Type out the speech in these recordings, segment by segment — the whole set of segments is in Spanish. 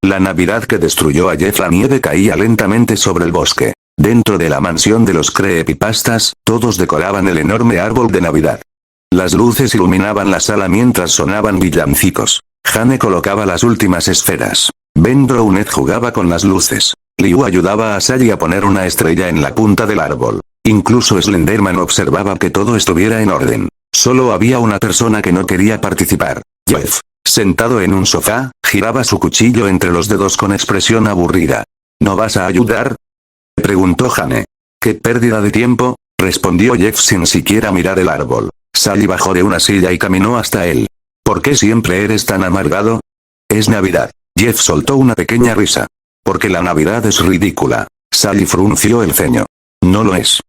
La Navidad que destruyó a Jeff, la nieve caía lentamente sobre el bosque. Dentro de la mansión de los creepypastas, todos decoraban el enorme árbol de Navidad. Las luces iluminaban la sala mientras sonaban villancicos. Jane colocaba las últimas esferas. Ben Drounet jugaba con las luces. Liu ayudaba a Sally a poner una estrella en la punta del árbol. Incluso Slenderman observaba que todo estuviera en orden. Solo había una persona que no quería participar. Jeff, sentado en un sofá, giraba su cuchillo entre los dedos con expresión aburrida. ¿No vas a ayudar?, preguntó Jane. «¿Qué pérdida de tiempo?», respondió Jeff sin siquiera mirar el árbol. Sally bajó de una silla y caminó hasta él. «¿Por qué siempre eres tan amargado?». «Es Navidad». Jeff soltó una pequeña risa. «Porque la Navidad es ridícula». Sally frunció el ceño. «No lo es.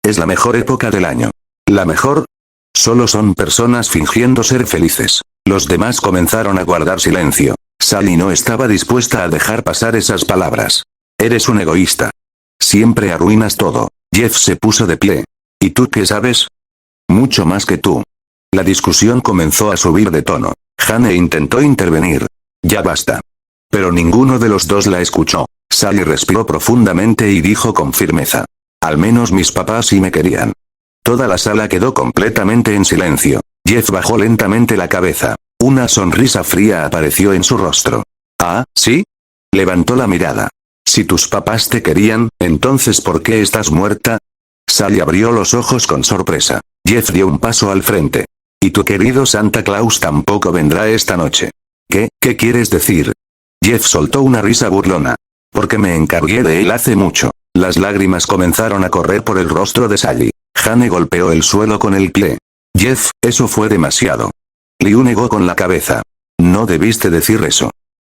Es la mejor época del año». «¿La mejor?». «Solo son personas fingiendo ser felices». Los demás comenzaron a guardar silencio. Sally no estaba dispuesta a dejar pasar esas palabras. «Eres un egoísta. Siempre arruinas todo». Jeff se puso de pie. «¿Y tú qué sabes?». «Mucho más que tú». La discusión comenzó a subir de tono. Jane intentó intervenir. «Ya basta». Pero ninguno de los dos la escuchó. Sally respiró profundamente y dijo con firmeza. «Al menos mis papás sí me querían». Toda la sala quedó completamente en silencio. Jeff bajó lentamente la cabeza. Una sonrisa fría apareció en su rostro. «¿Ah, sí?». Levantó la mirada. «Si tus papás te querían, entonces ¿por qué estás muerta?». Sally abrió los ojos con sorpresa. Jeff dio un paso al frente. «Y tu querido Santa Claus tampoco vendrá esta noche». ¿Qué quieres decir?». Jeff soltó una risa burlona. «Porque me encargué de él hace mucho». Las lágrimas comenzaron a correr por el rostro de Sally. Jane golpeó el suelo con el pie. «Jeff, eso fue demasiado». Liu negó con la cabeza. «No debiste decir eso».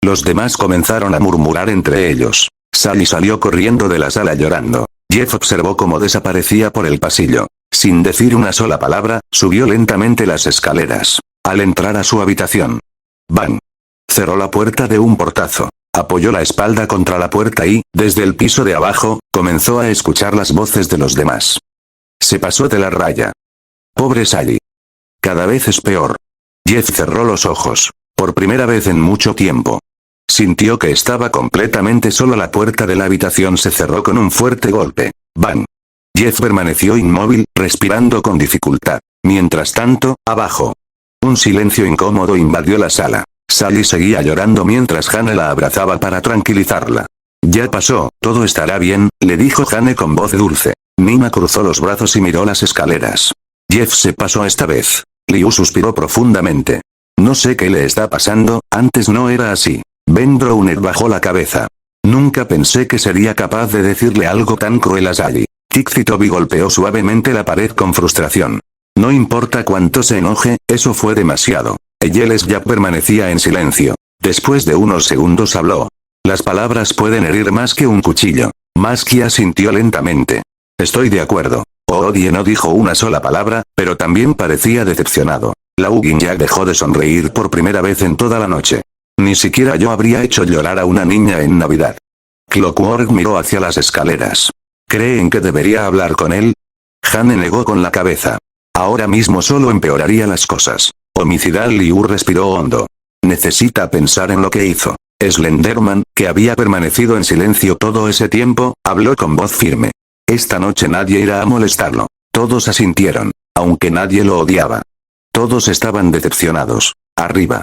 Los demás comenzaron a murmurar entre ellos. Sally salió corriendo de la sala llorando. Jeff observó cómo desaparecía por el pasillo. Sin decir una sola palabra, subió lentamente las escaleras. Al entrar a su habitación. ¡Bang! Cerró la puerta de un portazo. Apoyó la espalda contra la puerta y, desde el piso de abajo, comenzó a escuchar las voces de los demás. Se pasó de la raya. Pobre Sally. Cada vez es peor. Jeff cerró los ojos. Por primera vez en mucho tiempo. Sintió que estaba completamente solo. La puerta de la habitación se cerró con un fuerte golpe. ¡Bang! Jeff permaneció inmóvil, respirando con dificultad. Mientras tanto, abajo. Un silencio incómodo invadió la sala. Sally seguía llorando mientras Jane la abrazaba para tranquilizarla. «Ya pasó, todo estará bien», le dijo Jane con voz dulce. Nina cruzó los brazos y miró las escaleras. Jeff se pasó esta vez. Liu suspiró profundamente. «No sé qué le está pasando, antes no era así». Ben Drounet bajó la cabeza. «Nunca pensé que sería capaz de decirle algo tan cruel a Sally». Tixi Toby golpeó suavemente la pared con frustración. «No importa cuánto se enoje, eso fue demasiado». Eyeles ya permanecía en silencio. Después de unos segundos habló. «Las palabras pueden herir más que un cuchillo». Maskia asintió lentamente. «Estoy de acuerdo». Odie no dijo una sola palabra, pero también parecía decepcionado. Laugin ya dejó de sonreír por primera vez en toda la noche. Ni siquiera yo habría hecho llorar a una niña en Navidad. Clockwork miró hacia las escaleras. ¿Creen que debería hablar con él? Jane negó con la cabeza. Ahora mismo solo empeoraría las cosas. Homicidal. Liu respiró hondo. Necesita pensar en lo que hizo. Slenderman, que había permanecido en silencio todo ese tiempo, habló con voz firme. Esta noche nadie irá a molestarlo. Todos asintieron, aunque nadie lo odiaba. Todos estaban decepcionados. Arriba.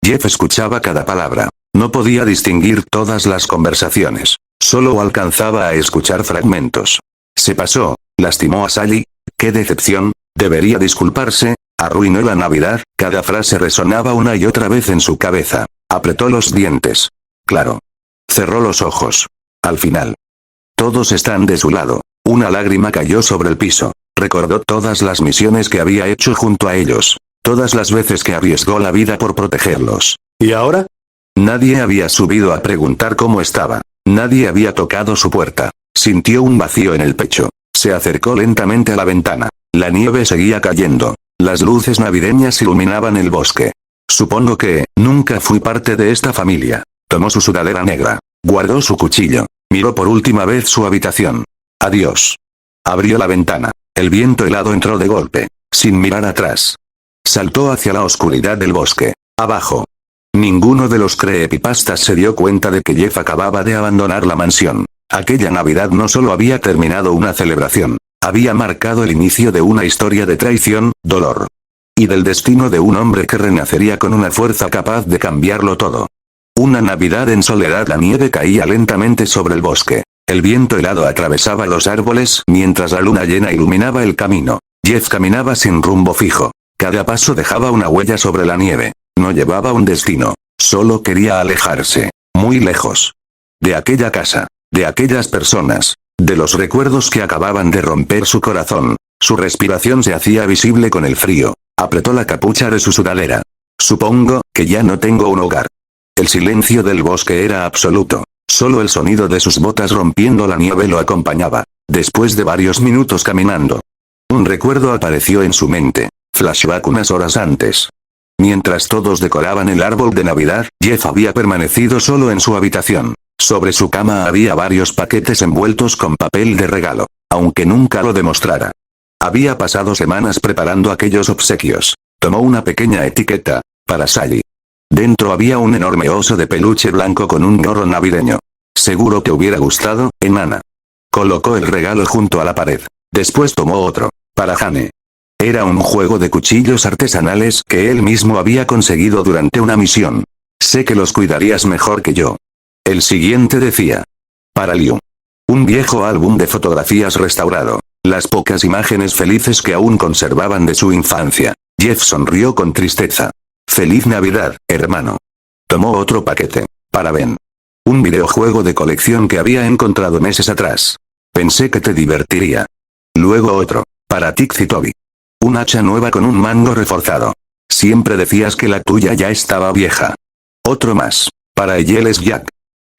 Jeff escuchaba cada palabra. No podía distinguir todas las conversaciones. Solo alcanzaba a escuchar fragmentos. Se pasó, lastimó a Sally. ¡Qué decepción! Debería disculparse. Arruinó la Navidad. Cada frase resonaba una y otra vez en su cabeza. Apretó los dientes. Claro. Cerró los ojos. Al final. Todos están de su lado. Una lágrima cayó sobre el piso. Recordó todas las misiones que había hecho junto a ellos. Todas las veces que arriesgó la vida por protegerlos. ¿Y ahora? Nadie había subido a preguntar cómo estaba. Nadie había tocado su puerta. Sintió un vacío en el pecho. Se acercó lentamente a la ventana. La nieve seguía cayendo. Las luces navideñas iluminaban el bosque. Supongo que, nunca fui parte de esta familia. Tomó su sudadera negra. Guardó su cuchillo. Miró por última vez su habitación. Adiós. Abrió la ventana. El viento helado entró de golpe. Sin mirar atrás. Saltó hacia la oscuridad del bosque. Abajo. Ninguno de los creepypastas se dio cuenta de que Jeff acababa de abandonar la mansión. Aquella Navidad no solo había terminado una celebración, había marcado el inicio de una historia de traición, dolor y del destino de un hombre que renacería con una fuerza capaz de cambiarlo todo. Una Navidad en soledad. La nieve caía lentamente sobre el bosque. El viento helado atravesaba los árboles mientras la luna llena iluminaba el camino. Jeff caminaba sin rumbo fijo. Cada paso dejaba una huella sobre la nieve. No llevaba un destino. Solo quería alejarse. Muy lejos. De aquella casa. De aquellas personas. De los recuerdos que acababan de romper su corazón. Su respiración se hacía visible con el frío. Apretó la capucha de su sudadera. Supongo que ya no tengo un hogar. El silencio del bosque era absoluto. Solo el sonido de sus botas rompiendo la nieve lo acompañaba. Después de varios minutos caminando, un recuerdo apareció en su mente. Flashback unas horas antes. Mientras todos decoraban el árbol de Navidad, Jeff había permanecido solo en su habitación. Sobre su cama había varios paquetes envueltos con papel de regalo, aunque nunca lo demostrara. Había pasado semanas preparando aquellos obsequios. Tomó una pequeña etiqueta, para Sally. Dentro había un enorme oso de peluche blanco con un gorro navideño. Seguro te hubiera gustado, enana. Colocó el regalo junto a la pared. Después tomó otro, para Jane. Era un juego de cuchillos artesanales que él mismo había conseguido durante una misión. Sé que los cuidarías mejor que yo. El siguiente decía. Para Liu. Un viejo álbum de fotografías restaurado. Las pocas imágenes felices que aún conservaban de su infancia. Jeff sonrió con tristeza. Feliz Navidad, hermano. Tomó otro paquete. Para Ben. Un videojuego de colección que había encontrado meses atrás. Pensé que te divertiría. Luego otro. Para Tixi Toby. Un hacha nueva con un mango reforzado. Siempre decías que la tuya ya estaba vieja. Otro más. Para Eyeles Jack.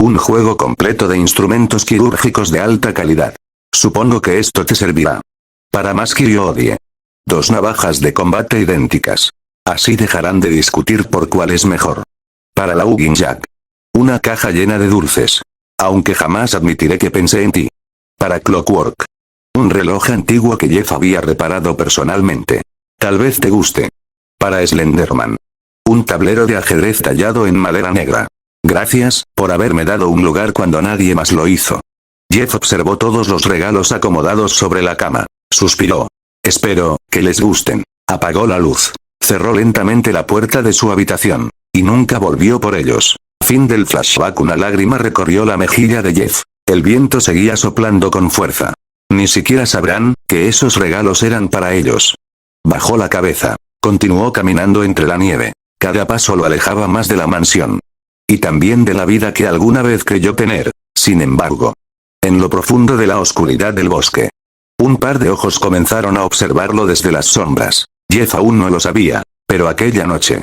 Un juego completo de instrumentos quirúrgicos de alta calidad. Supongo que esto te servirá. Para más Kyryodie. 2 navajas de combate idénticas. Así dejarán de discutir por cuál es mejor. Para la Ugin Jack. Una caja llena de dulces. Aunque jamás admitiré que pensé en ti. Para Clockwork. Un reloj antiguo que Jeff había reparado personalmente. Tal vez te guste. Para Slenderman. Un tablero de ajedrez tallado en madera negra. Gracias, por haberme dado un lugar cuando nadie más lo hizo. Jeff observó todos los regalos acomodados sobre la cama. Suspiró. Espero que les gusten. Apagó la luz. Cerró lentamente la puerta de su habitación. Y nunca volvió por ellos. Fin del flashback. Una lágrima recorrió la mejilla de Jeff. El viento seguía soplando con fuerza. Ni siquiera sabrán que esos regalos eran para ellos. Bajó la cabeza. Continuó caminando entre la nieve. Cada paso lo alejaba más de la mansión. Y también de la vida que alguna vez creyó tener. Sin embargo. En lo profundo de la oscuridad del bosque. Un par de ojos comenzaron a observarlo desde las sombras. Jeff aún no lo sabía, pero aquella noche.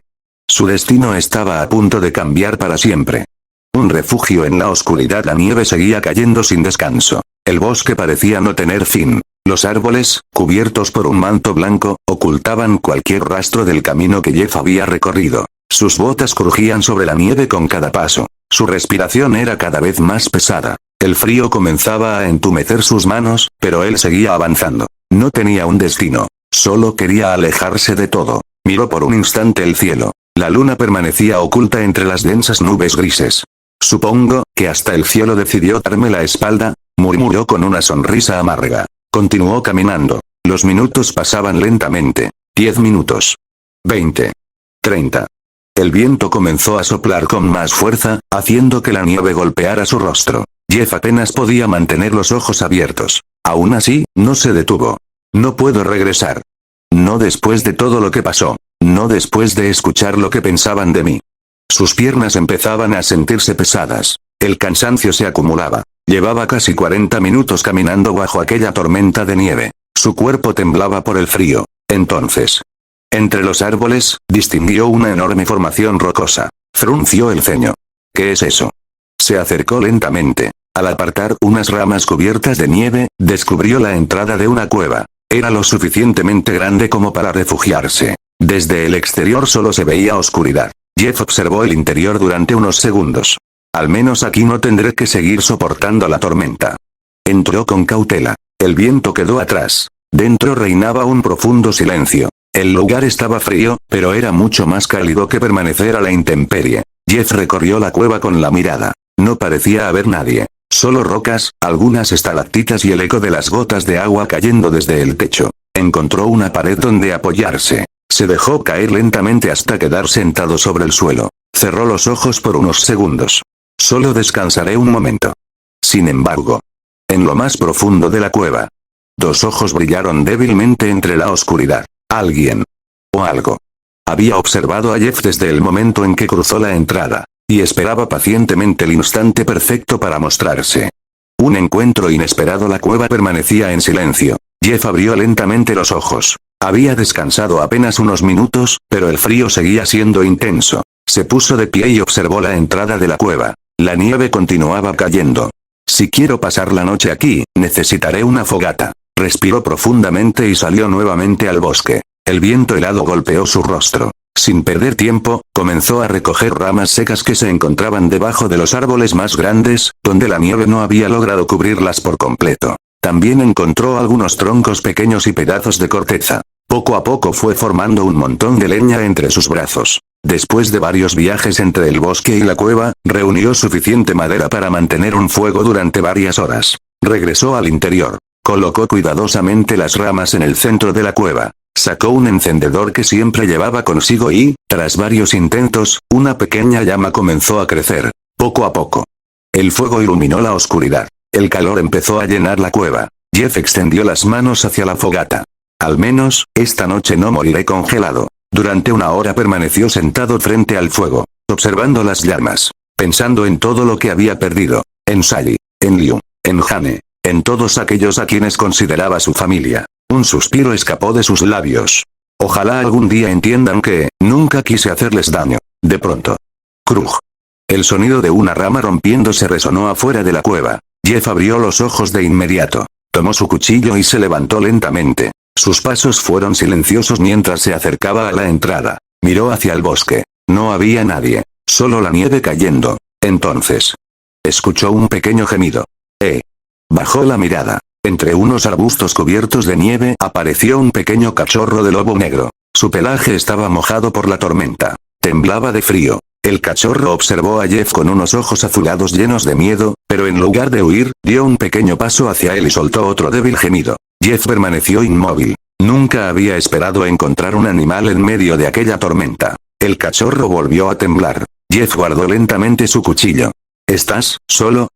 Su destino estaba a punto de cambiar para siempre. Un refugio en la oscuridad. La nieve seguía cayendo sin descanso. El bosque parecía no tener fin. Los árboles, cubiertos por un manto blanco, ocultaban cualquier rastro del camino que Jeff había recorrido. Sus botas crujían sobre la nieve con cada paso. Su respiración era cada vez más pesada. El frío comenzaba a entumecer sus manos, pero él seguía avanzando. No tenía un destino. Solo quería alejarse de todo. Miró por un instante el cielo. La luna permanecía oculta entre las densas nubes grises. Supongo que hasta el cielo decidió darme la espalda, murmuró con una sonrisa amarga. Continuó caminando. Los minutos pasaban lentamente. 10 minutos. 20. 30. El viento comenzó a soplar con más fuerza, haciendo que la nieve golpeara su rostro. Jeff apenas podía mantener los ojos abiertos. Aún así, no se detuvo. No puedo regresar. No después de todo lo que pasó. No después de escuchar lo que pensaban de mí. Sus piernas empezaban a sentirse pesadas. El cansancio se acumulaba. Llevaba casi 40 minutos caminando bajo aquella tormenta de nieve. Su cuerpo temblaba por el frío. Entonces, entre los árboles, distinguió una enorme formación rocosa. Frunció el ceño. ¿Qué es eso? Se acercó lentamente. Al apartar unas ramas cubiertas de nieve, descubrió la entrada de una cueva. Era lo suficientemente grande como para refugiarse. Desde el exterior solo se veía oscuridad. Jeff observó el interior durante unos segundos. Al menos aquí no tendré que seguir soportando la tormenta. Entró con cautela. El viento quedó atrás. Dentro reinaba un profundo silencio. El lugar estaba frío, pero era mucho más cálido que permanecer a la intemperie. Jeff recorrió la cueva con la mirada. No parecía haber nadie. Solo rocas, algunas estalactitas y el eco de las gotas de agua cayendo desde el techo. Encontró una pared donde apoyarse. Se dejó caer lentamente hasta quedar sentado sobre el suelo. Cerró los ojos por unos segundos. Solo descansaré un momento. Sin embargo, en lo más profundo de la cueva, dos ojos brillaron débilmente entre la oscuridad. Alguien o algo había observado a Jeff desde el momento en que cruzó la entrada, y esperaba pacientemente el instante perfecto para mostrarse. Un encuentro inesperado. La cueva permanecía en silencio. Jeff abrió lentamente los ojos. Había descansado apenas unos minutos, pero el frío seguía siendo intenso. Se puso de pie y observó la entrada de la cueva. La nieve continuaba cayendo. Si quiero pasar la noche aquí, necesitaré una fogata. Respiró profundamente y salió nuevamente al bosque. El viento helado golpeó su rostro. Sin perder tiempo, comenzó a recoger ramas secas que se encontraban debajo de los árboles más grandes, donde la nieve no había logrado cubrirlas por completo. También encontró algunos troncos pequeños y pedazos de corteza. Poco a poco fue formando un montón de leña entre sus brazos. Después de varios viajes entre el bosque y la cueva, reunió suficiente madera para mantener un fuego durante varias horas. Regresó al interior. Colocó cuidadosamente las ramas en el centro de la cueva. Sacó un encendedor que siempre llevaba consigo y, tras varios intentos, una pequeña llama comenzó a crecer. Poco a poco, el fuego iluminó la oscuridad. El calor empezó a llenar la cueva. Jeff extendió las manos hacia la fogata. Al menos, esta noche no moriré congelado. Durante una hora permaneció sentado frente al fuego, observando las llamas, pensando en todo lo que había perdido. En Sally, en Liu, en Jane, en todos aquellos a quienes consideraba su familia. Un suspiro escapó de sus labios. Ojalá algún día entiendan que, nunca quise hacerles daño. De pronto. Krug. El sonido de una rama rompiéndose resonó afuera de la cueva. Jeff abrió los ojos de inmediato. Tomó su cuchillo y se levantó lentamente. Sus pasos fueron silenciosos mientras se acercaba a la entrada. Miró hacia el bosque. No había nadie. Solo la nieve cayendo. Entonces, escuchó un pequeño gemido. Bajó la mirada. Entre unos arbustos cubiertos de nieve apareció un pequeño cachorro de lobo negro. Su pelaje estaba mojado por la tormenta. Temblaba de frío. El cachorro observó a Jeff con unos ojos azulados llenos de miedo, pero en lugar de huir, dio un pequeño paso hacia él y soltó otro débil gemido. Jeff permaneció inmóvil. Nunca había esperado encontrar un animal en medio de aquella tormenta. El cachorro volvió a temblar. Jeff guardó lentamente su cuchillo. ¿Estás solo?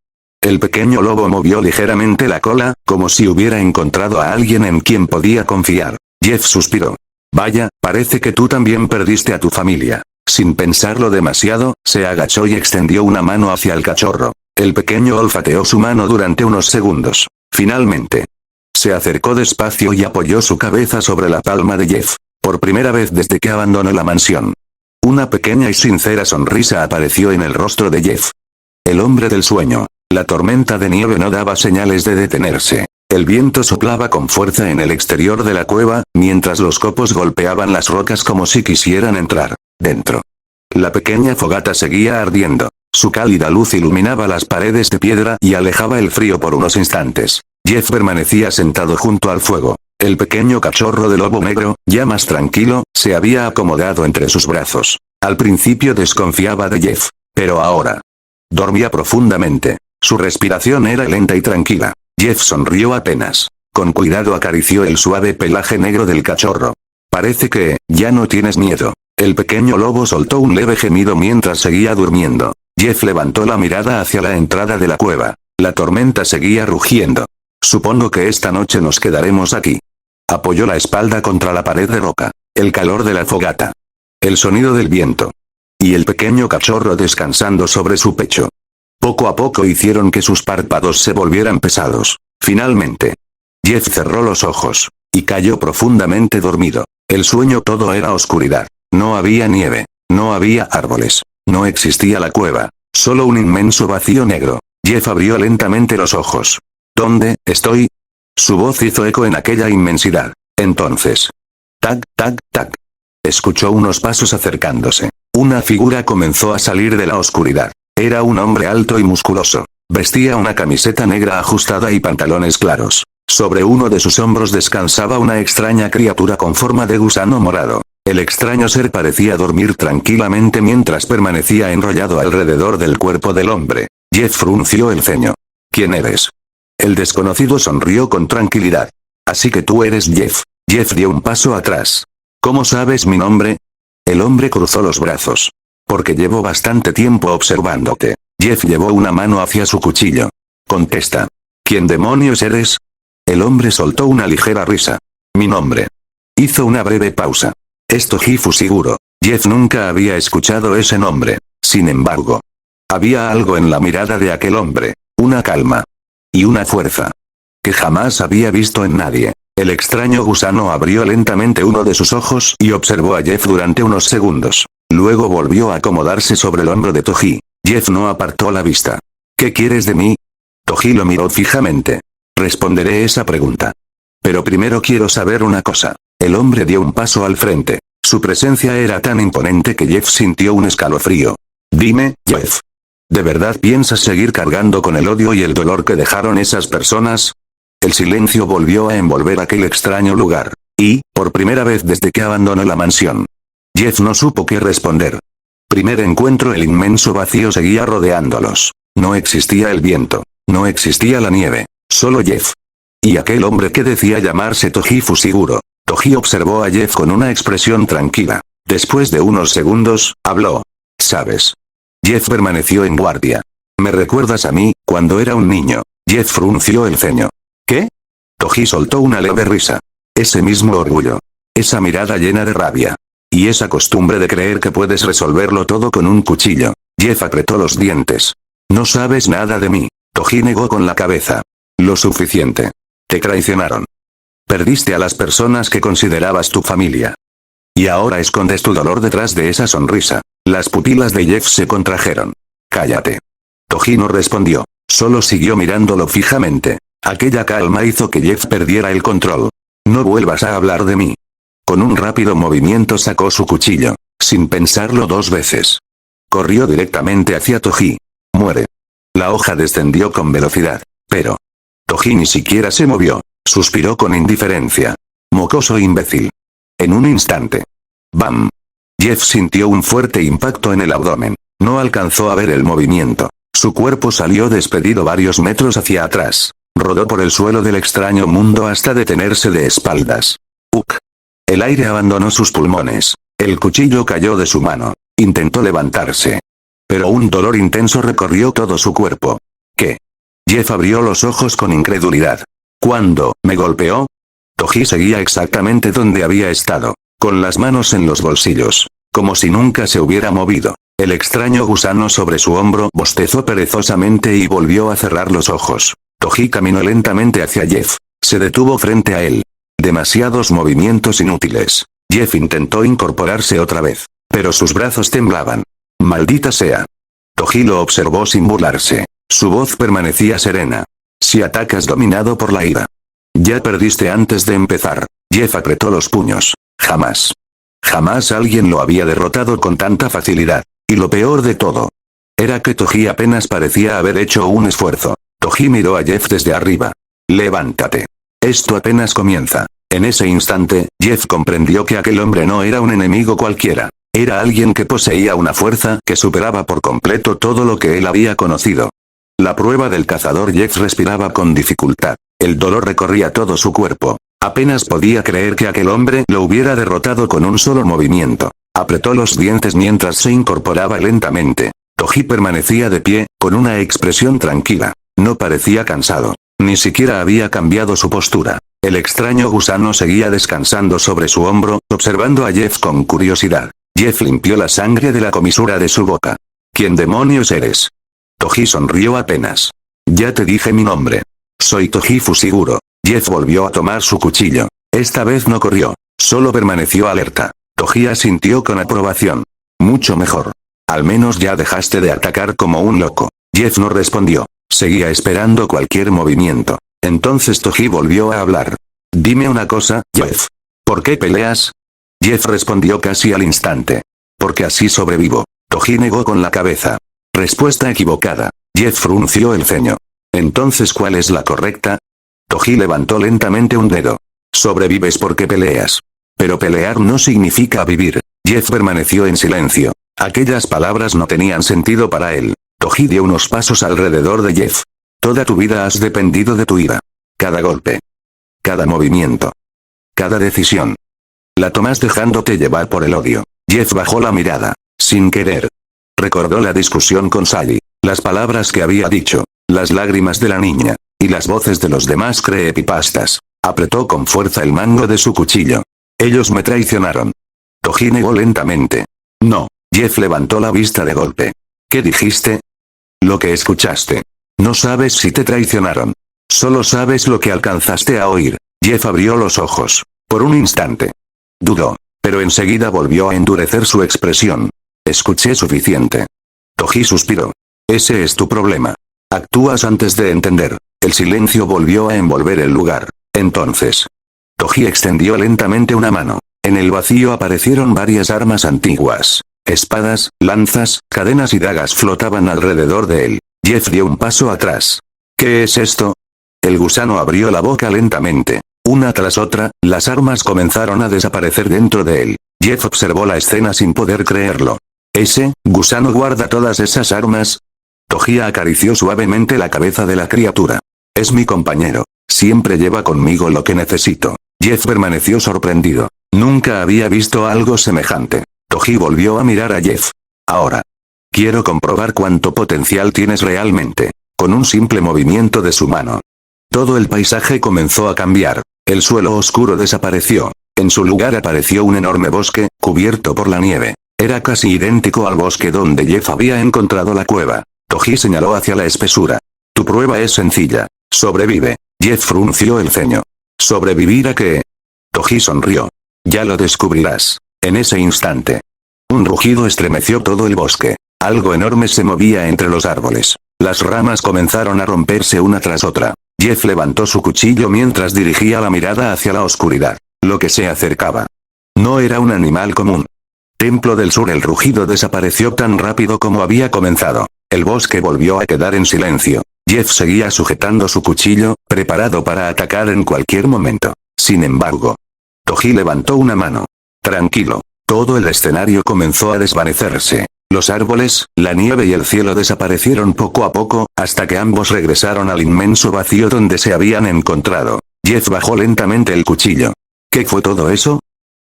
El pequeño lobo movió ligeramente la cola, como si hubiera encontrado a alguien en quien podía confiar. Jeff suspiró. Vaya, parece que tú también perdiste a tu familia. Sin pensarlo demasiado, se agachó y extendió una mano hacia el cachorro. El pequeño olfateó su mano durante unos segundos. Finalmente, se acercó despacio y apoyó su cabeza sobre la palma de Jeff. Por primera vez desde que abandonó la mansión. Una pequeña y sincera sonrisa apareció en el rostro de Jeff. El hombre del sueño. La tormenta de nieve no daba señales de detenerse. El viento soplaba con fuerza en el exterior de la cueva, mientras los copos golpeaban las rocas como si quisieran entrar dentro. La pequeña fogata seguía ardiendo. Su cálida luz iluminaba las paredes de piedra y alejaba el frío por unos instantes. Jeff permanecía sentado junto al fuego. El pequeño cachorro de lobo negro, ya más tranquilo, se había acomodado entre sus brazos. Al principio desconfiaba de Jeff, pero ahora dormía profundamente. Su respiración era lenta y tranquila. Jeff sonrió apenas. Con cuidado acarició el suave pelaje negro del cachorro. Parece que, ya no tienes miedo. El pequeño lobo soltó un leve gemido mientras seguía durmiendo. Jeff levantó la mirada hacia la entrada de la cueva. La tormenta seguía rugiendo. Supongo que esta noche nos quedaremos aquí. Apoyó la espalda contra la pared de roca. El calor de la fogata. El sonido del viento. Y el pequeño cachorro descansando sobre su pecho. Poco a poco hicieron que sus párpados se volvieran pesados. Finalmente, Jeff cerró los ojos. Y cayó profundamente dormido. El sueño todo era oscuridad. No había nieve. No había árboles. No existía la cueva. Solo un inmenso vacío negro. Jeff abrió lentamente los ojos. ¿Dónde estoy? Su voz hizo eco en aquella inmensidad. Entonces. Tac, tac, tac. Escuchó unos pasos acercándose. Una figura comenzó a salir de la oscuridad. Era un hombre alto y musculoso. Vestía una camiseta negra ajustada y pantalones claros. Sobre uno de sus hombros descansaba una extraña criatura con forma de gusano morado. El extraño ser parecía dormir tranquilamente mientras permanecía enrollado alrededor del cuerpo del hombre. Jeff frunció el ceño. ¿Quién eres? El desconocido sonrió con tranquilidad. Así que tú eres Jeff. Jeff dio un paso atrás. ¿Cómo sabes mi nombre? El hombre cruzó los brazos. Porque llevo bastante tiempo observándote. Jeff llevó una mano hacia su cuchillo. Contesta. ¿Quién demonios eres? El hombre soltó una ligera risa. Mi nombre. Hizo una breve pausa. Es Toji Fushiguro. Jeff nunca había escuchado ese nombre. Sin embargo, había algo en la mirada de aquel hombre. Una calma. Y una fuerza. Que jamás había visto en nadie. El extraño gusano abrió lentamente uno de sus ojos y observó a Jeff durante unos segundos. Luego volvió a acomodarse sobre el hombro de Toji. Jeff no apartó la vista. ¿Qué quieres de mí? Toji lo miró fijamente. Responderé esa pregunta. Pero primero quiero saber una cosa. El hombre dio un paso al frente. Su presencia era tan imponente que Jeff sintió un escalofrío. Dime, Jeff. ¿De verdad piensas seguir cargando con el odio y el dolor que dejaron esas personas? El silencio volvió a envolver aquel extraño lugar. Y, por primera vez desde que abandonó la mansión, Jeff no supo qué responder. Primer encuentro, el inmenso vacío seguía rodeándolos. No existía el viento. No existía la nieve. Solo Jeff. Y aquel hombre que decía llamarse Toji Fushiguro. Toji observó a Jeff con una expresión tranquila. Después de unos segundos, habló. ¿Sabes? Jeff permaneció en guardia. ¿Me recuerdas a mí, cuando era un niño? Jeff frunció el ceño. ¿Qué? Toji soltó una leve risa. Ese mismo orgullo. Esa mirada llena de rabia. Y esa costumbre de creer que puedes resolverlo todo con un cuchillo. Jeff apretó los dientes. No sabes nada de mí. Toji negó con la cabeza. Lo suficiente. Te traicionaron. Perdiste a las personas que considerabas tu familia. Y ahora escondes tu dolor detrás de esa sonrisa. Las pupilas de Jeff se contrajeron. Cállate. Toji no respondió. Solo siguió mirándolo fijamente. Aquella calma hizo que Jeff perdiera el control. No vuelvas a hablar de mí. Con un rápido movimiento sacó su cuchillo. Sin pensarlo dos veces. Corrió directamente hacia Toji. Muere. La hoja descendió con velocidad. Pero Toji ni siquiera se movió. Suspiró con indiferencia. Mocoso imbécil. En un instante. ¡Bam! Jeff sintió un fuerte impacto en el abdomen. No alcanzó a ver el movimiento. Su cuerpo salió despedido varios metros hacia atrás. Rodó por el suelo del extraño mundo hasta detenerse de espaldas. ¡Uk! El aire abandonó sus pulmones. El cuchillo cayó de su mano. Intentó levantarse. Pero un dolor intenso recorrió todo su cuerpo. ¿Qué? Jeff abrió los ojos con incredulidad. ¿Cuándo me golpeó? Toji seguía exactamente donde había estado, con las manos en los bolsillos, como si nunca se hubiera movido. El extraño gusano sobre su hombro bostezó perezosamente y volvió a cerrar los ojos. Toji caminó lentamente hacia Jeff. Se detuvo frente a él. Demasiados movimientos inútiles. Jeff intentó incorporarse otra vez, pero sus brazos temblaban. Maldita sea. Toji lo observó sin burlarse. Su voz permanecía serena. Si atacas dominado por la ira. Ya perdiste antes de empezar. Jeff apretó los puños. Jamás. Jamás alguien lo había derrotado con tanta facilidad. Y lo peor de todo. Era que Toji apenas parecía haber hecho un esfuerzo. Toji miró a Jeff desde arriba. Levántate. Esto apenas comienza. En ese instante, Jeff comprendió que aquel hombre no era un enemigo cualquiera. Era alguien que poseía una fuerza que superaba por completo todo lo que él había conocido. La prueba del cazador. Jeff respiraba con dificultad. El dolor recorría todo su cuerpo. Apenas podía creer que aquel hombre lo hubiera derrotado con un solo movimiento. Apretó los dientes mientras se incorporaba lentamente. Toji permanecía de pie, con una expresión tranquila. No parecía cansado. Ni siquiera había cambiado su postura. El extraño gusano seguía descansando sobre su hombro, observando a Jeff con curiosidad. Jeff limpió la sangre de la comisura de su boca. ¿Quién demonios eres? Toji sonrió apenas. Ya te dije mi nombre. Soy Toji Fushiguro. Jeff volvió a tomar su cuchillo. Esta vez no corrió. Solo permaneció alerta. Toji asintió con aprobación. Mucho mejor. Al menos ya dejaste de atacar como un loco. Jeff no respondió. Seguía esperando cualquier movimiento. Entonces Toji volvió a hablar. Dime una cosa, Jeff. ¿Por qué peleas? Jeff respondió casi al instante. Porque así sobrevivo. Toji negó con la cabeza. Respuesta equivocada. Jeff frunció el ceño. Entonces, ¿cuál es la correcta? Toji levantó lentamente un dedo. Sobrevives porque peleas. Pero pelear no significa vivir. Jeff permaneció en silencio. Aquellas palabras no tenían sentido para él. Toji dio unos pasos alrededor de Jeff. Toda tu vida has dependido de tu ira. Cada golpe. Cada movimiento. Cada decisión. La tomas dejándote llevar por el odio. Jeff bajó la mirada. Sin querer. Recordó la discusión con Sally. Las palabras que había dicho. Las lágrimas de la niña. Y las voces de los demás creepypastas. Apretó con fuerza el mango de su cuchillo. Ellos me traicionaron. Toji negó lentamente. No. Jeff levantó la vista de golpe. ¿Qué dijiste? Lo que escuchaste. No sabes si te traicionaron. Solo sabes lo que alcanzaste a oír. Jeff abrió los ojos. Por un instante. Dudó. Pero enseguida volvió a endurecer su expresión. Escuché suficiente. Toji suspiró. Ese es tu problema. Actúas antes de entender. El silencio volvió a envolver el lugar. Entonces. Toji extendió lentamente una mano. En el vacío aparecieron varias armas antiguas. Espadas, lanzas, cadenas y dagas flotaban alrededor de él. Jeff dio un paso atrás. ¿Qué es esto? El gusano abrió la boca lentamente. Una tras otra, las armas comenzaron a desaparecer dentro de él. Jeff observó la escena sin poder creerlo. ¿Ese gusano guarda todas esas armas? Toji acarició suavemente la cabeza de la criatura. Es mi compañero. Siempre lleva conmigo lo que necesito. Jeff permaneció sorprendido. Nunca había visto algo semejante. Toji volvió a mirar a Jeff. Ahora. Quiero comprobar cuánto potencial tienes realmente. Con un simple movimiento de su mano. Todo el paisaje comenzó a cambiar. El suelo oscuro desapareció. En su lugar apareció un enorme bosque, cubierto por la nieve. Era casi idéntico al bosque donde Jeff había encontrado la cueva. Toji señaló hacia la espesura. Tu prueba es sencilla. Sobrevive. Jeff frunció el ceño. ¿Sobrevivir a qué? Toji sonrió. Ya lo descubrirás. En ese instante. Un rugido estremeció todo el bosque. Algo enorme se movía entre los árboles. Las ramas comenzaron a romperse una tras otra. Jeff levantó su cuchillo mientras dirigía la mirada hacia la oscuridad. Lo que se acercaba. No era un animal común. Templo del Sur. El rugido desapareció tan rápido como había comenzado. El bosque volvió a quedar en silencio. Jeff seguía sujetando su cuchillo, preparado para atacar en cualquier momento. Sin embargo. Toji levantó una mano. Tranquilo. Todo el escenario comenzó a desvanecerse. Los árboles, la nieve y el cielo desaparecieron poco a poco, hasta que ambos regresaron al inmenso vacío donde se habían encontrado. Jeff bajó lentamente el cuchillo. ¿Qué fue todo eso?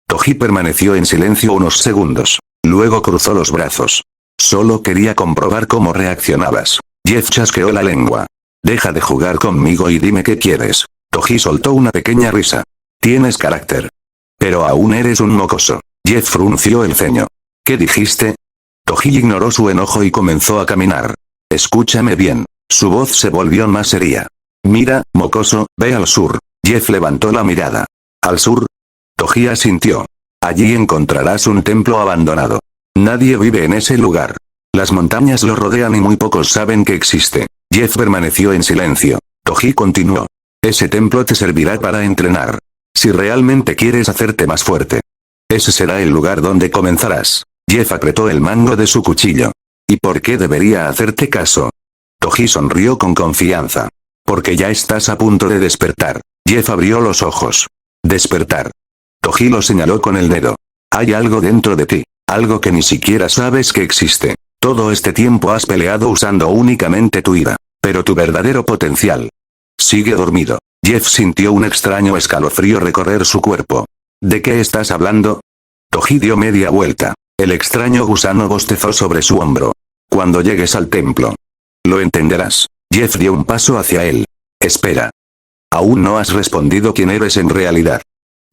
Toji permaneció en silencio unos segundos. Luego cruzó los brazos. Solo quería comprobar cómo reaccionabas. Jeff chasqueó la lengua. Deja de jugar conmigo y dime qué quieres. Toji soltó una pequeña risa. Tienes carácter. Pero aún eres un mocoso. Jeff frunció el ceño. ¿Qué dijiste? Toji ignoró su enojo y comenzó a caminar. Escúchame bien. Su voz se volvió más seria. Mira, mocoso, ve al sur. Jeff levantó la mirada. ¿Al sur? Toji asintió. Allí encontrarás un templo abandonado. Nadie vive en ese lugar. Las montañas lo rodean y muy pocos saben que existe. Jeff permaneció en silencio. Toji continuó. Ese templo te servirá para entrenar. Si realmente quieres hacerte más fuerte. Ese será el lugar donde comenzarás. Jeff apretó el mango de su cuchillo. ¿Y por qué debería hacerte caso? Toji sonrió con confianza. Porque ya estás a punto de despertar. Jeff abrió los ojos. Despertar. Toji lo señaló con el dedo. Hay algo dentro de ti. Algo que ni siquiera sabes que existe. Todo este tiempo has peleado usando únicamente tu ira. Pero tu verdadero potencial. Sigue dormido. Jeff sintió un extraño escalofrío recorrer su cuerpo. ¿De qué estás hablando? Toji dio media vuelta. El extraño gusano bostezó sobre su hombro. Cuando llegues al templo. Lo entenderás. Jeff dio un paso hacia él. Espera. Aún no has respondido quién eres en realidad.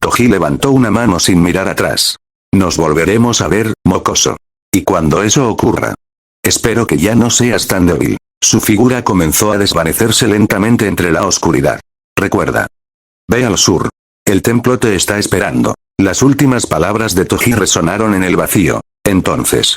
Toji levantó una mano sin mirar atrás. Nos volveremos a ver, mocoso. Y cuando eso ocurra. Espero que ya no seas tan débil. Su figura comenzó a desvanecerse lentamente entre la oscuridad. Recuerda. Ve al sur. El templo te está esperando. Las últimas palabras de Toji resonaron en el vacío. Entonces.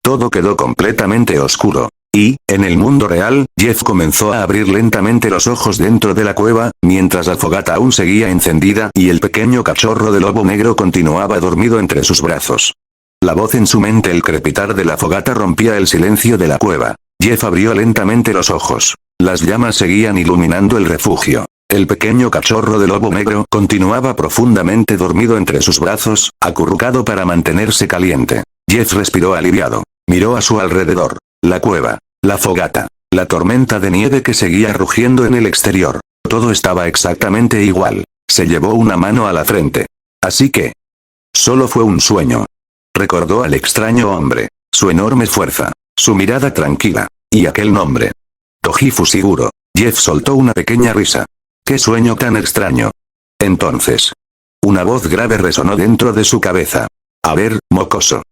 Todo quedó completamente oscuro. Y, en el mundo real, Jeff comenzó a abrir lentamente los ojos dentro de la cueva, mientras la fogata aún seguía encendida y el pequeño cachorro de lobo negro continuaba dormido entre sus brazos. La voz en su mente, el crepitar de la fogata rompía el silencio de la cueva. Jeff abrió lentamente los ojos. Las llamas seguían iluminando el refugio. El pequeño cachorro de lobo negro continuaba profundamente dormido entre sus brazos, acurrucado para mantenerse caliente. Jeff respiró aliviado. Miró a su alrededor. La cueva, la fogata, la tormenta de nieve que seguía rugiendo en el exterior. Todo estaba exactamente igual. Se llevó una mano a la frente. Así que... solo fue un sueño. Recordó al extraño hombre, su enorme fuerza, su mirada tranquila, y aquel nombre. Toji Fushiguro. Jeff soltó una pequeña risa. ¡Qué sueño tan extraño! Entonces, una voz grave resonó dentro de su cabeza. A ver, mocoso.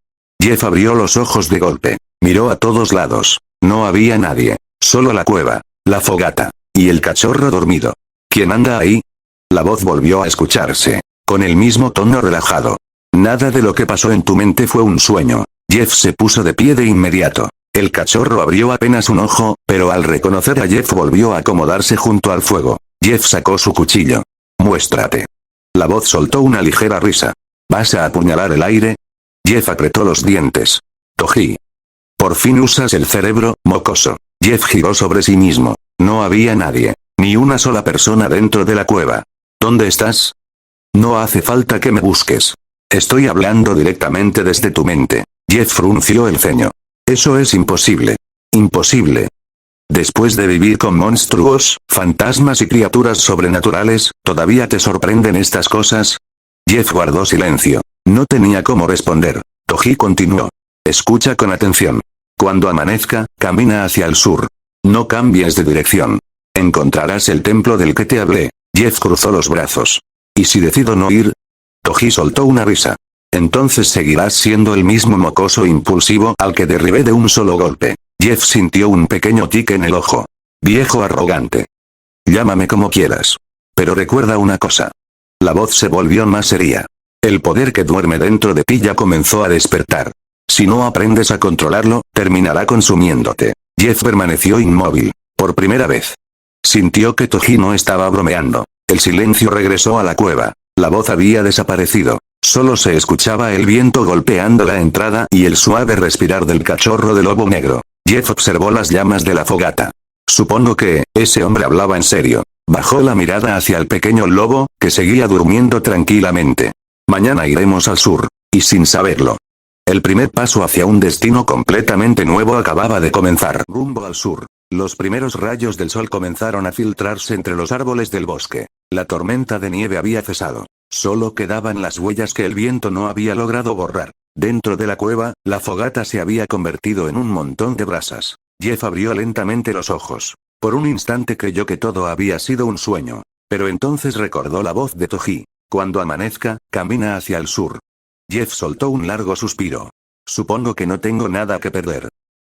Jeff abrió los ojos de golpe. Miró a todos lados. No había nadie. Solo la cueva, la fogata, y el cachorro dormido. ¿Quién anda ahí? La voz volvió a escucharse, con el mismo tono relajado. Nada de lo que pasó en tu mente fue un sueño. Jeff se puso de pie de inmediato. El cachorro abrió apenas un ojo, pero al reconocer a Jeff volvió a acomodarse junto al fuego. Jeff sacó su cuchillo. Muéstrate. La voz soltó una ligera risa. ¿Vas a apuñalar el aire? Jeff apretó los dientes. Toji. Por fin usas el cerebro, mocoso. Jeff giró sobre sí mismo. No había nadie. Ni una sola persona dentro de la cueva. ¿Dónde estás? No hace falta que me busques. Estoy hablando directamente desde tu mente. Jeff frunció el ceño. Eso es imposible. Imposible. Después de vivir con monstruos, fantasmas y criaturas sobrenaturales, ¿todavía te sorprenden estas cosas? Jeff guardó silencio. No tenía cómo responder. Toji continuó. Escucha con atención. Cuando amanezca, camina hacia el sur. No cambies de dirección. Encontrarás el templo del que te hablé. Jeff cruzó los brazos. ¿Y si decido no ir? Toji soltó una risa. Entonces seguirás siendo el mismo mocoso impulsivo al que derribé de un solo golpe. Jeff sintió un pequeño tic en el ojo. Viejo arrogante. Llámame como quieras. Pero recuerda una cosa. La voz se volvió más seria. El poder que duerme dentro de ti ya comenzó a despertar. Si no aprendes a controlarlo, terminará consumiéndote. Jeff permaneció inmóvil. Por primera vez. Sintió que Toji no estaba bromeando. El silencio regresó a la cueva. La voz había desaparecido. Solo se escuchaba el viento golpeando la entrada y el suave respirar del cachorro de lobo negro. Jeff observó las llamas de la fogata. Supongo que, ese hombre hablaba en serio. Bajó la mirada hacia el pequeño lobo, que seguía durmiendo tranquilamente. Mañana iremos al sur. Y sin saberlo. El primer paso hacia un destino completamente nuevo acababa de comenzar. Rumbo al sur. Los primeros rayos del sol comenzaron a filtrarse entre los árboles del bosque. La tormenta de nieve había cesado. Solo quedaban las huellas que el viento no había logrado borrar. Dentro de la cueva, la fogata se había convertido en un montón de brasas. Jeff abrió lentamente los ojos. Por un instante creyó que todo había sido un sueño. Pero entonces recordó la voz de Toji. Cuando amanezca, camina hacia el sur. Jeff soltó un largo suspiro. Supongo que no tengo nada que perder.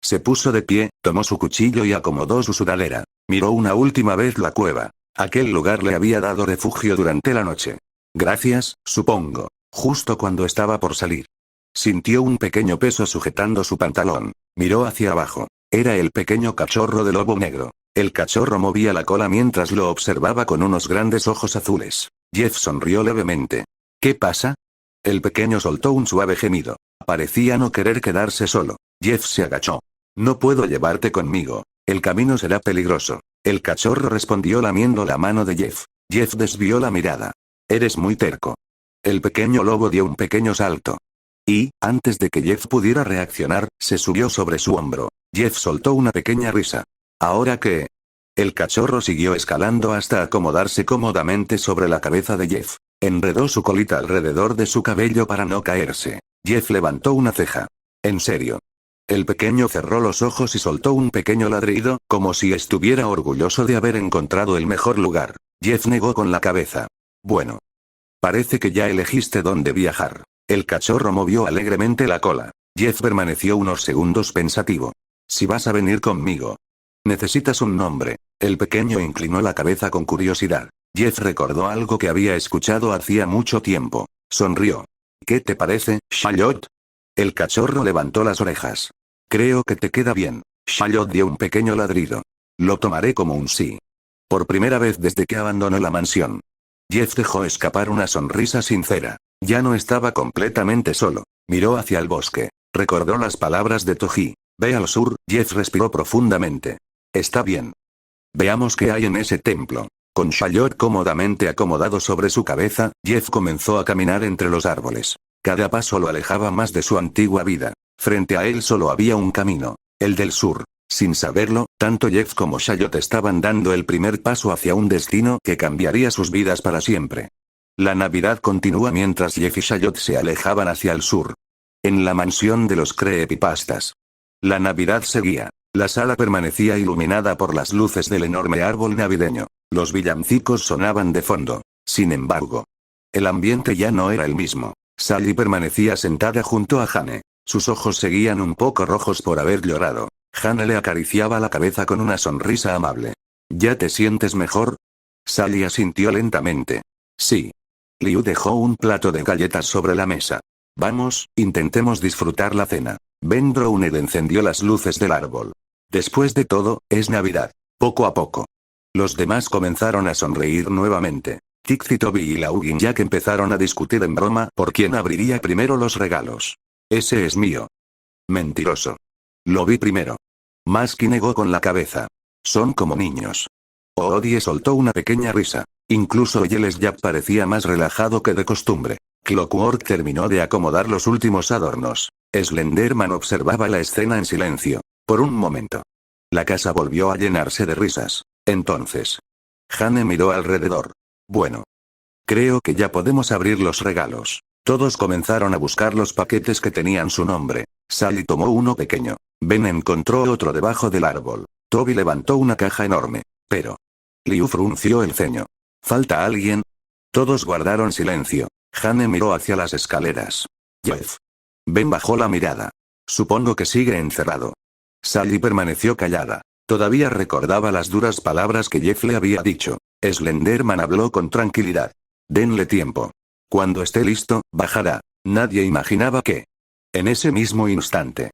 Se puso de pie, tomó su cuchillo y acomodó su sudadera. Miró una última vez la cueva. Aquel lugar le había dado refugio durante la noche. Gracias, supongo. Justo cuando estaba por salir. Sintió un pequeño peso sujetando su pantalón. Miró hacia abajo. Era el pequeño cachorro de lobo negro. El cachorro movía la cola mientras lo observaba con unos grandes ojos azules. Jeff sonrió levemente. ¿Qué pasa? El pequeño soltó un suave gemido. Parecía no querer quedarse solo. Jeff se agachó. No puedo llevarte conmigo. El camino será peligroso. El cachorro respondió lamiendo la mano de Jeff. Jeff desvió la mirada. Eres muy terco. El pequeño lobo dio un pequeño salto. Y, antes de que Jeff pudiera reaccionar, se subió sobre su hombro. Jeff soltó una pequeña risa. ¿Ahora qué? El cachorro siguió escalando hasta acomodarse cómodamente sobre la cabeza de Jeff. Enredó su colita alrededor de su cabello para no caerse. Jeff levantó una ceja. ¿En serio? El pequeño cerró los ojos y soltó un pequeño ladrido, como si estuviera orgulloso de haber encontrado el mejor lugar. Jeff negó con la cabeza. Bueno. Parece que ya elegiste dónde viajar. El cachorro movió alegremente la cola. Jeff permaneció unos segundos pensativo. Si vas a venir conmigo. Necesitas un nombre. El pequeño inclinó la cabeza con curiosidad. Jeff recordó algo que había escuchado hacía mucho tiempo. Sonrió. ¿Qué te parece, Charlotte? El cachorro levantó las orejas. Creo que te queda bien. Charlotte dio un pequeño ladrido. Lo tomaré como un sí. Por primera vez desde que abandonó la mansión. Jeff dejó escapar una sonrisa sincera. Ya no estaba completamente solo. Miró hacia el bosque. Recordó las palabras de Toji. Ve al sur. Jeff respiró profundamente. Está bien. Veamos qué hay en ese templo. Con Charlotte cómodamente acomodado sobre su cabeza, Jeff comenzó a caminar entre los árboles. Cada paso lo alejaba más de su antigua vida. Frente a él solo había un camino, el del sur. Sin saberlo, tanto Jeff como Charlotte estaban dando el primer paso hacia un destino que cambiaría sus vidas para siempre. La Navidad continúa mientras Jeff y Charlotte se alejaban hacia el sur. En la mansión de los creepypastas. La Navidad seguía. La sala permanecía iluminada por las luces del enorme árbol navideño. Los villancicos sonaban de fondo. Sin embargo, el ambiente ya no era el mismo. Sally permanecía sentada junto a Jane. Sus ojos seguían un poco rojos por haber llorado. Jane le acariciaba la cabeza con una sonrisa amable. ¿Ya te sientes mejor? Sally asintió lentamente. Sí. Liu dejó un plato de galletas sobre la mesa. Vamos, intentemos disfrutar la cena. Ben Drowned encendió las luces del árbol. Después de todo, es Navidad. Poco a poco. Los demás comenzaron a sonreír nuevamente. Tixie, Toby y Laugin Jack empezaron a discutir en broma por quién abriría primero los regalos. Ese es mío. Mentiroso. Lo vi primero. Masky negó con la cabeza. Son como niños. Odie soltó una pequeña risa. Incluso Yeles Jack parecía más relajado que de costumbre. Clockwork terminó de acomodar los últimos adornos. Slenderman observaba la escena en silencio. Por un momento. La casa volvió a llenarse de risas. Entonces. Jane miró alrededor. Bueno. Creo que ya podemos abrir los regalos. Todos comenzaron a buscar los paquetes que tenían su nombre. Sally tomó uno pequeño. Ben encontró otro debajo del árbol. Toby levantó una caja enorme. Pero. Liu frunció el ceño. ¿Falta alguien? Todos guardaron silencio. Jane miró hacia las escaleras. Jeff. Ben bajó la mirada. Supongo que sigue encerrado. Sally permaneció callada. Todavía recordaba las duras palabras que Jeff le había dicho. Slenderman habló con tranquilidad. Denle tiempo. Cuando esté listo, bajará. Nadie imaginaba que. En ese mismo instante.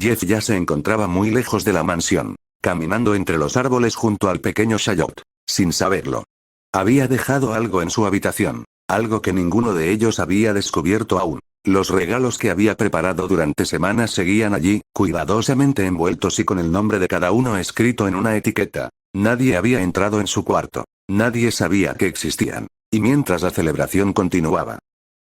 Jeff ya se encontraba muy lejos de la mansión, caminando entre los árboles junto al pequeño Charlotte. Sin saberlo. Había dejado algo en su habitación. Algo que ninguno de ellos había descubierto aún. Los regalos que había preparado durante semanas seguían allí, cuidadosamente envueltos y con el nombre de cada uno escrito en una etiqueta. Nadie había entrado en su cuarto. Nadie sabía que existían. Y mientras la celebración continuaba.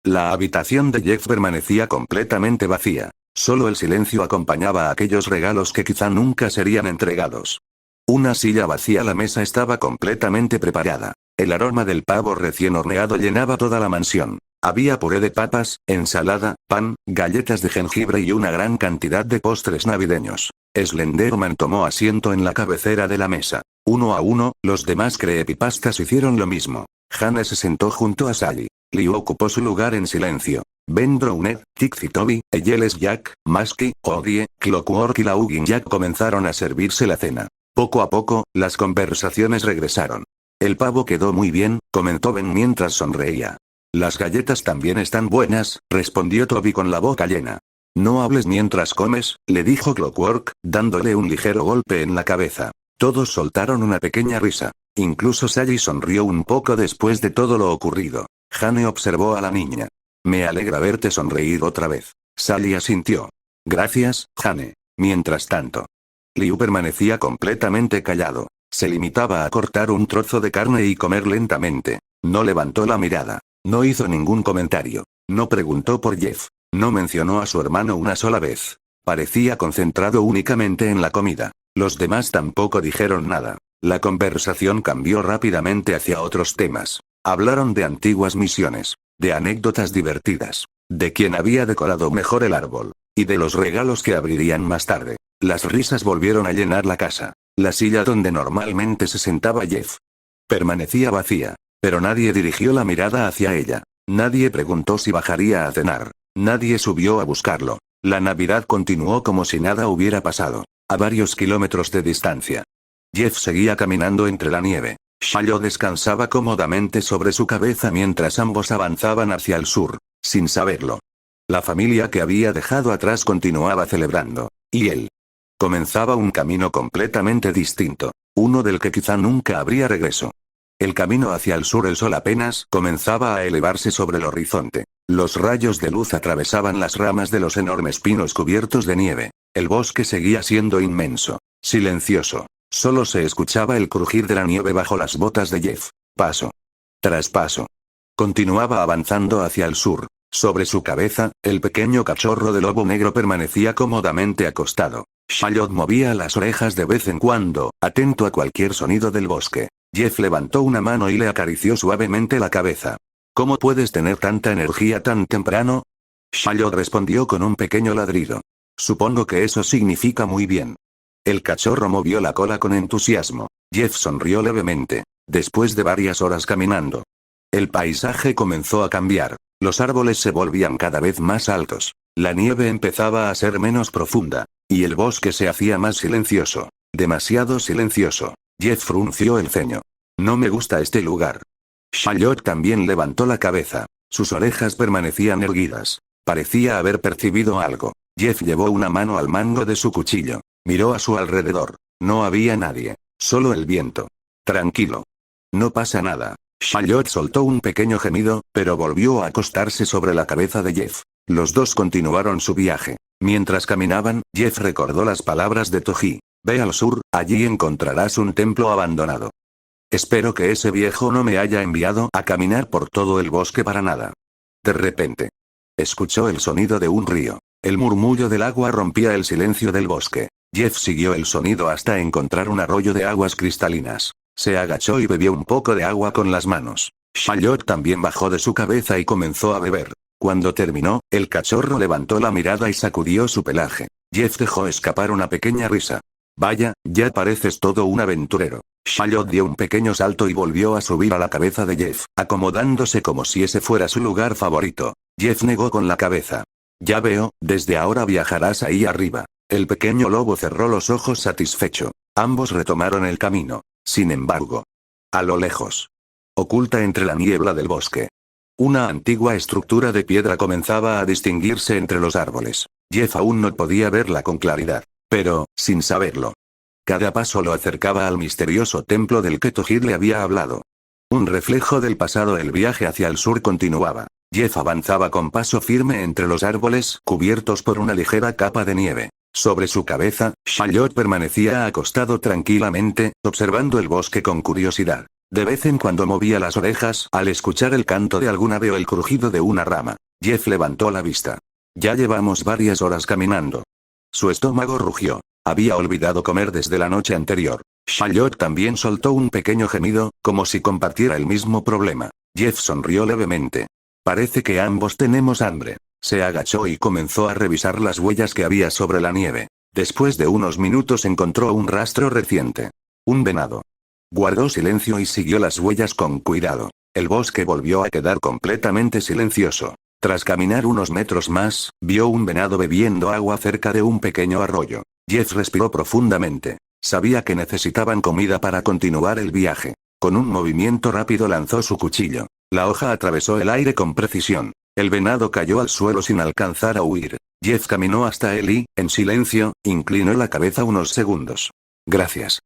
La habitación de Jeff permanecía completamente vacía. Solo el silencio acompañaba a aquellos regalos que quizá nunca serían entregados. Una silla vacía, la mesa estaba completamente preparada. El aroma del pavo recién horneado llenaba toda la mansión. Había puré de papas, ensalada, pan, galletas de jengibre y una gran cantidad de postres navideños. Slenderman tomó asiento en la cabecera de la mesa. Uno a uno, los demás creepypastas hicieron lo mismo. Jane se sentó junto a Sally. Liu ocupó su lugar en silencio. Ben Drowned, Tixie, Toby, Yeles Jack, Masky, Odie, Clockwork y Laugin Jack comenzaron a servirse la cena. Poco a poco, las conversaciones regresaron. El pavo quedó muy bien, comentó Ben mientras sonreía. Las galletas también están buenas, respondió Toby con la boca llena. No hables mientras comes, le dijo Clockwork, dándole un ligero golpe en la cabeza. Todos soltaron una pequeña risa. Incluso Sally sonrió un poco después de todo lo ocurrido. Jane observó a la niña. Me alegra verte sonreír otra vez. Sally asintió. Gracias, Jane. Mientras tanto. Liu permanecía completamente callado. Se limitaba a cortar un trozo de carne y comer lentamente. No levantó la mirada. No hizo ningún comentario. No preguntó por Jeff. No mencionó a su hermano una sola vez. Parecía concentrado únicamente en la comida. Los demás tampoco dijeron nada. La conversación cambió rápidamente hacia otros temas. Hablaron de antiguas misiones, de anécdotas divertidas, de quién había decorado mejor el árbol, y de los regalos que abrirían más tarde. Las risas volvieron a llenar la casa. La silla donde normalmente se sentaba Jeff permanecía vacía, pero nadie dirigió la mirada hacia ella. Nadie preguntó si bajaría a cenar. Nadie subió a buscarlo. La Navidad continuó como si nada hubiera pasado, a varios kilómetros de distancia. Jeff seguía caminando entre la nieve. Charlotte descansaba cómodamente sobre su cabeza mientras ambos avanzaban hacia el sur, sin saberlo. La familia que había dejado atrás continuaba celebrando, y él comenzaba un camino completamente distinto, uno del que quizá nunca habría regreso. El camino hacia el sur, el sol apenas comenzaba a elevarse sobre el horizonte. Los rayos de luz atravesaban las ramas de los enormes pinos cubiertos de nieve. El bosque seguía siendo inmenso, silencioso. Solo se escuchaba el crujir de la nieve bajo las botas de Jeff. Paso. Tras paso. Continuaba avanzando hacia el sur. Sobre su cabeza, el pequeño cachorro de lobo negro permanecía cómodamente acostado. Charlotte movía las orejas de vez en cuando, atento a cualquier sonido del bosque. Jeff levantó una mano y le acarició suavemente la cabeza. ¿Cómo puedes tener tanta energía tan temprano? Charlotte respondió con un pequeño ladrido. Supongo que eso significa muy bien. El cachorro movió la cola con entusiasmo. Jeff sonrió levemente. Después de varias horas caminando, el paisaje comenzó a cambiar. Los árboles se volvían cada vez más altos. La nieve empezaba a ser menos profunda. Y el bosque se hacía más silencioso. Demasiado silencioso. Jeff frunció el ceño. No me gusta este lugar. Charlotte también levantó la cabeza. Sus orejas permanecían erguidas. Parecía haber percibido algo. Jeff llevó una mano al mango de su cuchillo. Miró a su alrededor. No había nadie. Solo el viento. Tranquilo. No pasa nada. Charlotte soltó un pequeño gemido, pero volvió a acostarse sobre la cabeza de Jeff. Los dos continuaron su viaje. Mientras caminaban, Jeff recordó las palabras de Toji. Ve al sur, allí encontrarás un templo abandonado. Espero que ese viejo no me haya enviado a caminar por todo el bosque para nada. De repente, escuchó el sonido de un río. El murmullo del agua rompía el silencio del bosque. Jeff siguió el sonido hasta encontrar un arroyo de aguas cristalinas. Se agachó y bebió un poco de agua con las manos. Charlotte también bajó de su cabeza y comenzó a beber. Cuando terminó, el cachorro levantó la mirada y sacudió su pelaje. Jeff dejó escapar una pequeña risa. Vaya, ya pareces todo un aventurero. Charlotte dio un pequeño salto y volvió a subir a la cabeza de Jeff, acomodándose como si ese fuera su lugar favorito. Jeff negó con la cabeza. Ya veo, desde ahora viajarás ahí arriba. El pequeño lobo cerró los ojos satisfecho. Ambos retomaron el camino. Sin embargo, a lo lejos, oculta entre la niebla del bosque, una antigua estructura de piedra comenzaba a distinguirse entre los árboles. Jeff aún no podía verla con claridad, pero, sin saberlo, cada paso lo acercaba al misterioso templo del que Toji le había hablado. Un reflejo del pasado. El viaje hacia el sur continuaba. Jeff avanzaba con paso firme entre los árboles cubiertos por una ligera capa de nieve. Sobre su cabeza, Charlotte permanecía acostado tranquilamente, observando el bosque con curiosidad. De vez en cuando movía las orejas al escuchar el canto de algún ave o el crujido de una rama. Jeff levantó la vista. Ya llevamos varias horas caminando. Su estómago rugió. Había olvidado comer desde la noche anterior. Charlotte también soltó un pequeño gemido, como si compartiera el mismo problema. Jeff sonrió levemente. Parece que ambos tenemos hambre. Se agachó y comenzó a revisar las huellas que había sobre la nieve. Después de unos minutos encontró un rastro reciente. Un venado. Guardó silencio y siguió las huellas con cuidado. El bosque volvió a quedar completamente silencioso. Tras caminar unos metros más, vio un venado bebiendo agua cerca de un pequeño arroyo. Jeff respiró profundamente. Sabía que necesitaban comida para continuar el viaje. Con un movimiento rápido lanzó su cuchillo. La hoja atravesó el aire con precisión. El venado cayó al suelo sin alcanzar a huir. Jeff caminó hasta él y, en silencio, inclinó la cabeza unos segundos. Gracias.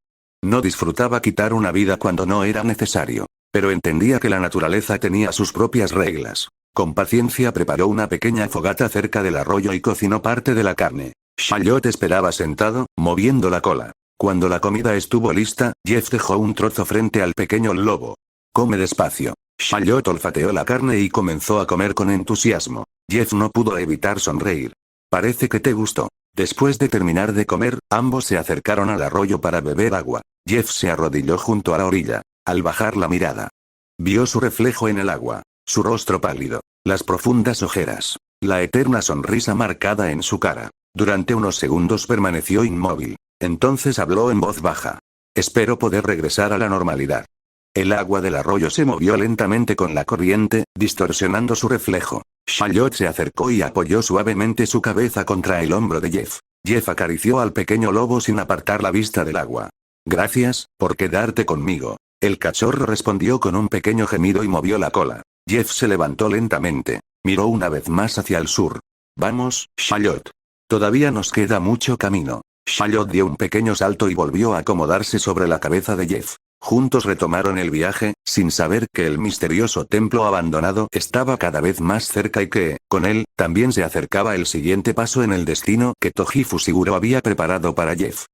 No disfrutaba quitar una vida cuando no era necesario. Pero entendía que la naturaleza tenía sus propias reglas. Con paciencia preparó una pequeña fogata cerca del arroyo y cocinó parte de la carne. Charlotte esperaba sentado, moviendo la cola. Cuando la comida estuvo lista, Jeff dejó un trozo frente al pequeño lobo. Come despacio. Charlotte olfateó la carne y comenzó a comer con entusiasmo. Jeff no pudo evitar sonreír. Parece que te gustó. Después de terminar de comer, ambos se acercaron al arroyo para beber agua. Jeff se arrodilló junto a la orilla. Al bajar la mirada, vio su reflejo en el agua. Su rostro pálido. Las profundas ojeras. La eterna sonrisa marcada en su cara. Durante unos segundos permaneció inmóvil. Entonces habló en voz baja. Espero poder regresar a la normalidad. El agua del arroyo se movió lentamente con la corriente, distorsionando su reflejo. Charlotte se acercó y apoyó suavemente su cabeza contra el hombro de Jeff. Jeff acarició al pequeño lobo sin apartar la vista del agua. Gracias, por quedarte conmigo. El cachorro respondió con un pequeño gemido y movió la cola. Jeff se levantó lentamente. Miró una vez más hacia el sur. Vamos, Charlotte. Todavía nos queda mucho camino. Charlotte dio un pequeño salto y volvió a acomodarse sobre la cabeza de Jeff. Juntos retomaron el viaje, sin saber que el misterioso templo abandonado estaba cada vez más cerca y que, con él, también se acercaba el siguiente paso en el destino que Toji Fushiguro había preparado para Jeff.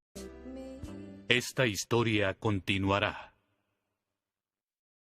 Esta historia continuará.